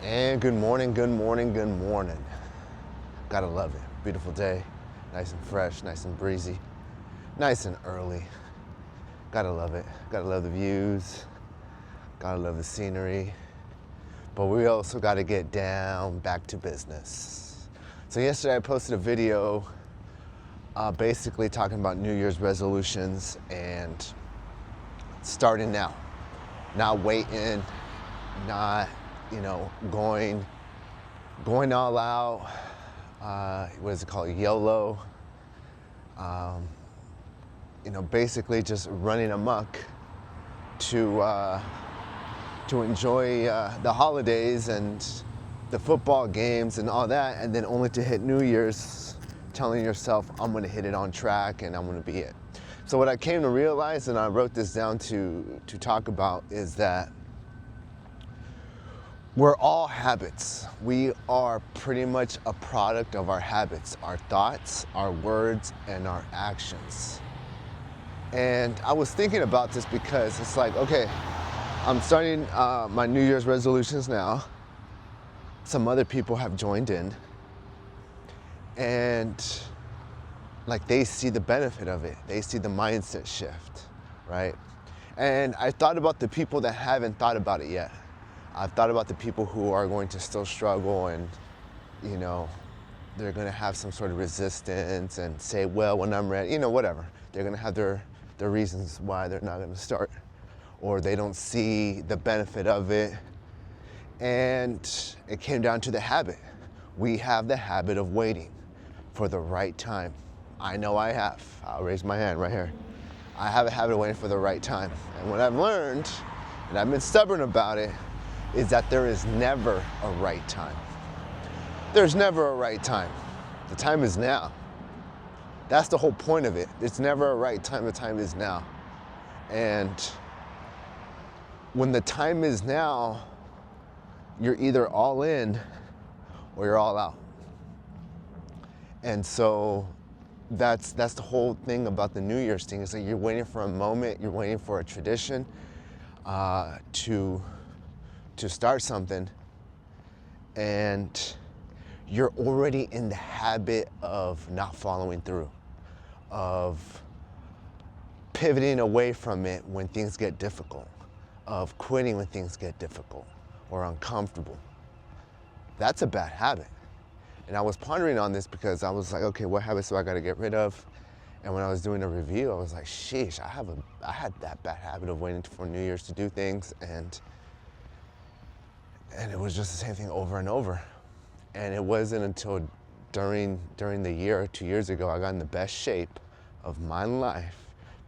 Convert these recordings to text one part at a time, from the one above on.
And good morning, good morning, good morning. Gotta love it. Beautiful day, nice and fresh, nice and breezy, nice and early. Gotta love it. Gotta love the views, gotta love the scenery. But we also gotta get down back to business. So yesterday I posted a video basically talking about New Year's resolutions and starting now. Not waiting, not going all out. What is it called? YOLO. Basically just running amok to enjoy the holidays and the football games and all that, and then only to hit New Year's telling yourself, I'm gonna hit it on track and I'm gonna be it. So what I came to realize, and I wrote this down to talk about, is that we're all habits. We are pretty much a product of our habits, our thoughts, our words, and our actions. And I was thinking about this because it's like, okay, I'm starting my New Year's resolutions now. Some other people have joined in, and like they see the benefit of it. They see the mindset shift, right? And I thought about the people that haven't thought about it yet. I've thought about the people who are going to still struggle and, they're going to have some sort of resistance and say, well, when I'm ready, whatever. They're going to have their reasons why they're not going to start, or they don't see the benefit of it. And it came down to the habit. We have the habit of waiting for the right time. I know I have. I'll raise my hand right here. I have a habit of waiting for the right time. And what I've learned, and I've been stubborn about it, is that there is never a right time. There's never a right time. The time is now. That's the whole point of it. It's never a right time. The time is now. And when the time is now, you're either all in or you're all out. And so that's the whole thing about the New Year's thing. It's like you're waiting for a moment, you're waiting for a tradition to start something, and you're already in the habit of not following through, of pivoting away from it when things get difficult, of quitting when things get difficult or uncomfortable. That's a bad habit. And I was pondering on this because I was like, okay, what habits do I gotta get rid of? And when I was doing a review, I was like, sheesh, I had that bad habit of waiting for New Year's to do things, and it was just the same thing over and over. And it wasn't until during the year, 2 years ago, I got in the best shape of my life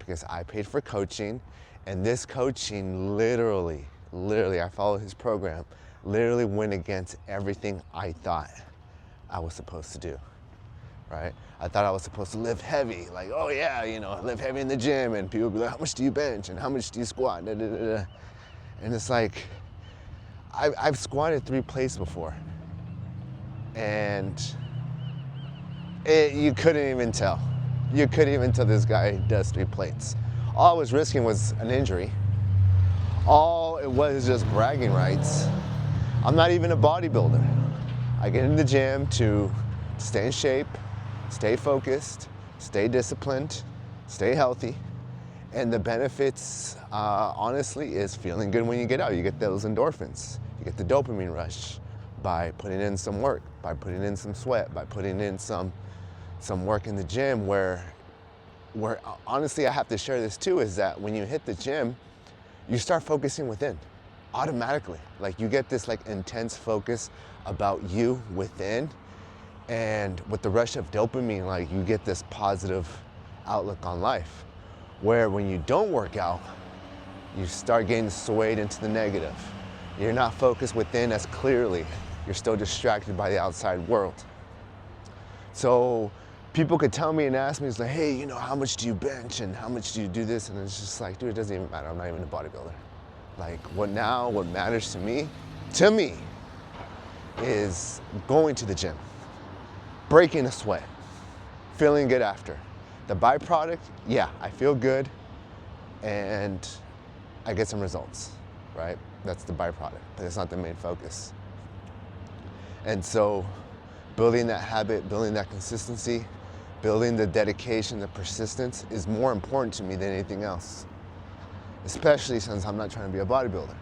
because I paid for coaching, and this coaching literally, I followed his program, literally went against everything I thought I was supposed to do, right? I thought I was supposed to lift heavy, like, oh yeah, lift heavy in the gym, and people would be like, how much do you bench, and how much do you squat, da, da, da, da. And it's like, I've squatted 3 plates before, and you couldn't even tell. You couldn't even tell this guy does 3 plates. All I was risking was an injury. All it was just bragging rights. I'm not even a bodybuilder. I get in the gym to stay in shape, stay focused, stay disciplined, stay healthy. And the benefits, honestly, is feeling good when you get out. You get those endorphins. You get the dopamine rush by putting in some work, by putting in some sweat, by putting in some work in the gym where honestly, I have to share this too, is that when you hit the gym, you start focusing within automatically. Like you get this intense focus about you within, and with the rush of dopamine, like you get this positive outlook on life. Where when you don't work out, you start getting swayed into the negative. You're not focused within as clearly. You're still distracted by the outside world. So people could tell me and ask me, it's like, hey, how much do you bench and how much do you do this? And it's just like, dude, it doesn't even matter. I'm not even a bodybuilder. Like what matters to me, is going to the gym, breaking a sweat, feeling good after. The byproduct, yeah, I feel good and I get some results, right? That's the byproduct, but it's not the main focus. And so building that habit, building that consistency, building the dedication, the persistence is more important to me than anything else, especially since I'm not trying to be a bodybuilder,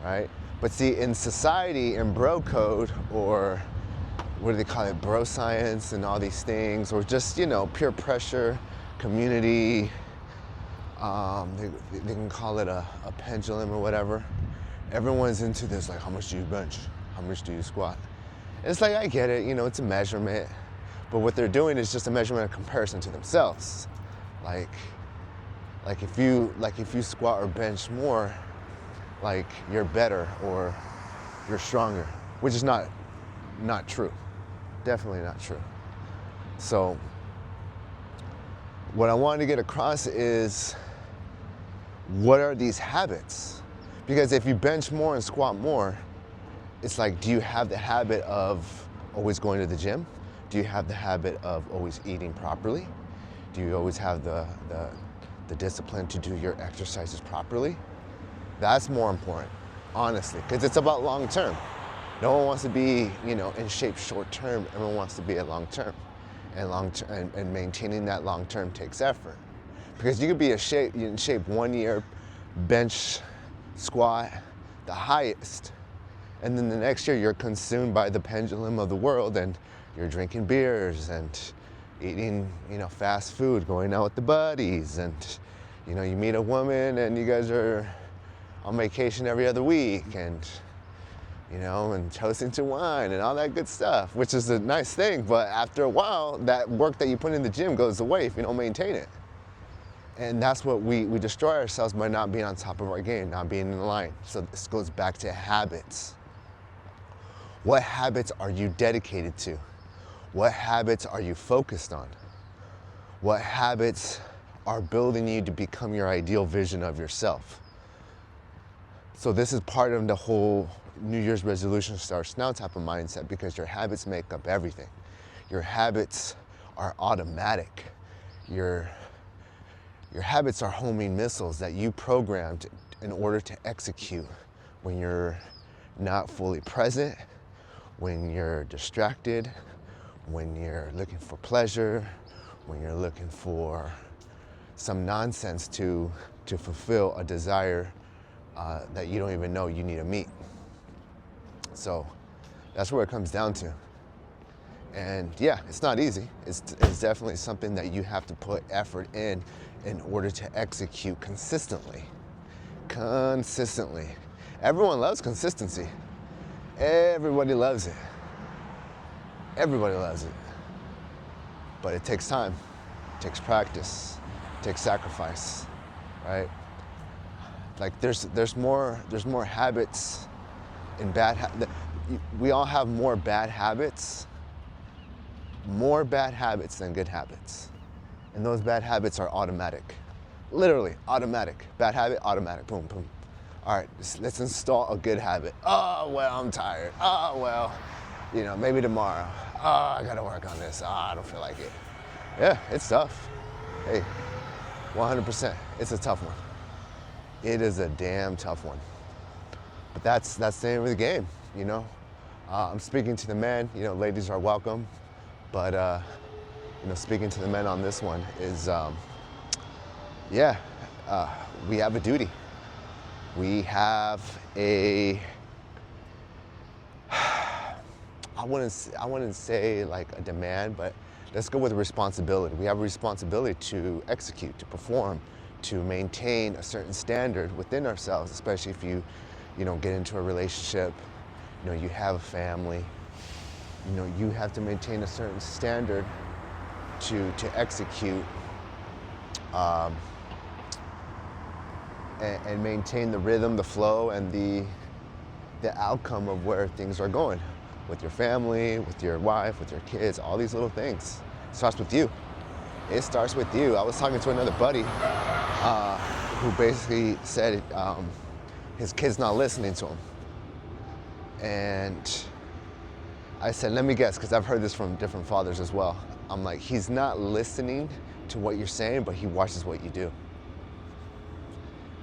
right? But see, in society, in bro code, or what do they call it, bro science and all these things, or just, peer pressure, community, they can call it a pendulum or whatever. Everyone's into this, like, how much do you bench? How much do you squat? And it's like, I get it, it's a measurement, but what they're doing is just a measurement of comparison to themselves. Like if you squat or bench more, like you're better or you're stronger, which is not true. Definitely not true. So what I wanted to get across is, what are these habits? Because if you bench more and squat more, it's like, do you have the habit of always going to the gym? Do you have the habit of always eating properly? Do you always have the discipline to do your exercises properly? That's more important, honestly, because it's about long term. No one wants to be, in shape short term. Everyone wants to be at long term. And maintaining that long term takes effort. Because you could be in shape 1 year, bench, squat, the highest, and then the next year you're consumed by the pendulum of the world, and you're drinking beers and eating, fast food, going out with the buddies, and, you meet a woman and you guys are on vacation every other week, and, and toasting to wine and all that good stuff, which is a nice thing. But after a while, that work that you put in the gym goes away if you don't maintain it. And that's what we destroy ourselves by not being on top of our game, not being in line. So this goes back to habits. What habits are you dedicated to? What habits are you focused on? What habits are building you to become your ideal vision of yourself? So this is part of the whole New Year's resolution starts now type of mindset, because your habits make up everything. Your habits are automatic. Your habits are homing missiles that you programmed in order to execute when you're not fully present, when you're distracted, when you're looking for pleasure, when you're looking for some nonsense to fulfill a desire that you don't even know you need to meet. So that's where it comes down to. And yeah, it's not easy. It's definitely something that you have to put effort in order to execute consistently. Consistently. Everyone loves consistency. Everybody loves it. Everybody loves it. But it takes time. It takes practice. It takes sacrifice, right? Like there's more habits in we all have more bad habits than good habits. And those bad habits are automatic. Literally automatic. Bad habit, automatic. Boom, boom. All right, let's install a good habit. Oh, well, I'm tired. Oh, well, maybe tomorrow. Oh, I gotta work on this. Oh, I don't feel like it. Yeah, it's tough. Hey, 100%. It's a tough one. It is a damn tough one. But that's the name of the game, I'm speaking to the men, ladies are welcome. But, speaking to the men on this one is, we have a duty. We have I wouldn't say like a demand, but let's go with a responsibility. We have a responsibility to execute, to perform, to maintain a certain standard within ourselves, especially if you get into a relationship, you have a family, you have to maintain a certain standard to execute and maintain the rhythm, the flow, and the outcome of where things are going with your family, with your wife, with your kids, all these little things. It starts with you. It starts with you. I was talking to another buddy who basically said his kid's not listening to him. And I said, let me guess, because I've heard this from different fathers as well. I'm like, he's not listening to what you're saying, but he watches what you do.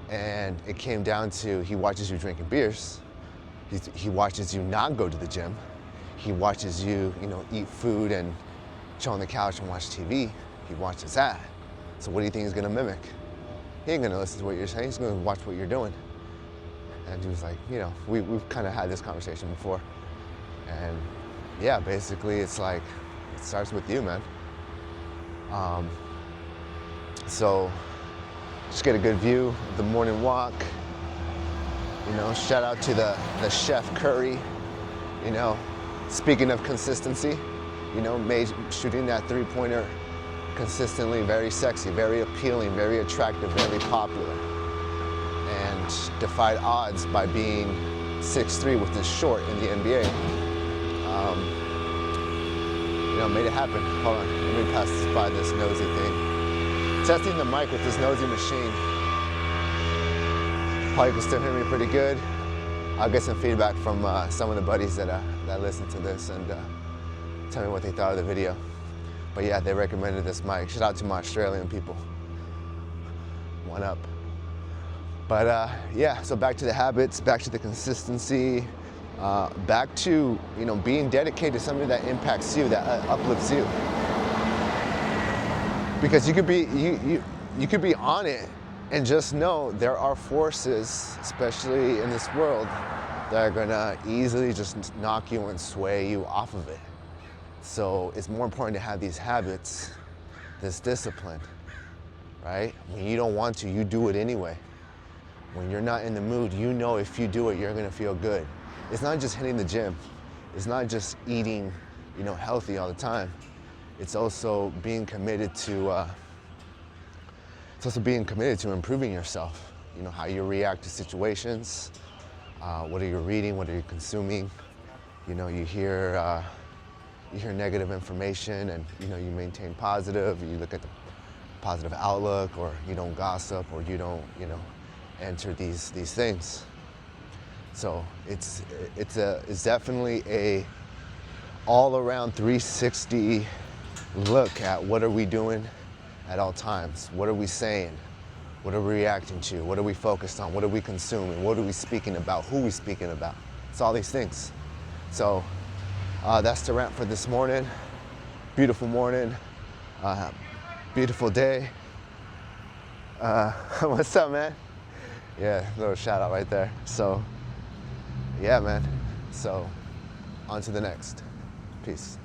And it came down to, he watches you drinking beers. He watches you not go to the gym. he watches you, eat food and chill on the couch and watch TV. He watches that. So what do you think he's gonna mimic? He ain't gonna listen to what you're saying. He's gonna watch what you're doing. And he was like, we've kind of had this conversation before. And yeah, basically it's like, it starts with you, man. So just get a good view of the morning walk. Shout out to the Chef Curry. Speaking of consistency, shooting that three-pointer consistently, very sexy, very appealing, very attractive, very popular. And defied odds by being 6'3" with this short in the NBA. Made it happen. Hold on, let me pass by this nosy thing. Testing the mic with this nosy machine. Probably can still hear me pretty good. I'll get some feedback from some of the buddies that listen to this and tell me what they thought of the video. But yeah, they recommended this mic. Shout out to my Australian people. One up. But yeah, so back to the habits, back to the consistency, back to being dedicated to something that impacts you, that uplifts you. Because you could be on it and just know there are forces, especially in this world, that are gonna easily just knock you and sway you off of it. So it's more important to have these habits, this discipline, right? When you don't want to, you do it anyway. When you're not in the mood, if you do it, you're gonna feel good. It's not just hitting the gym. It's not just eating, healthy all the time. It's also being committed to, improving yourself. How you react to situations, what are you reading, what are you consuming. You hear negative information and, you maintain positive, you look at the positive outlook, or you don't gossip, or you don't, enter these things. So it's definitely a all-around 360 look at what are we doing at all times. What are we saying? What are we reacting to? What are we focused on? What are we consuming? What are we speaking about? Who are we speaking about? It's all these things. So that's the rant for this morning. Beautiful morning, beautiful day. What's up, man? Yeah, little shout out right there. So, yeah, man. So, on to the next. Peace.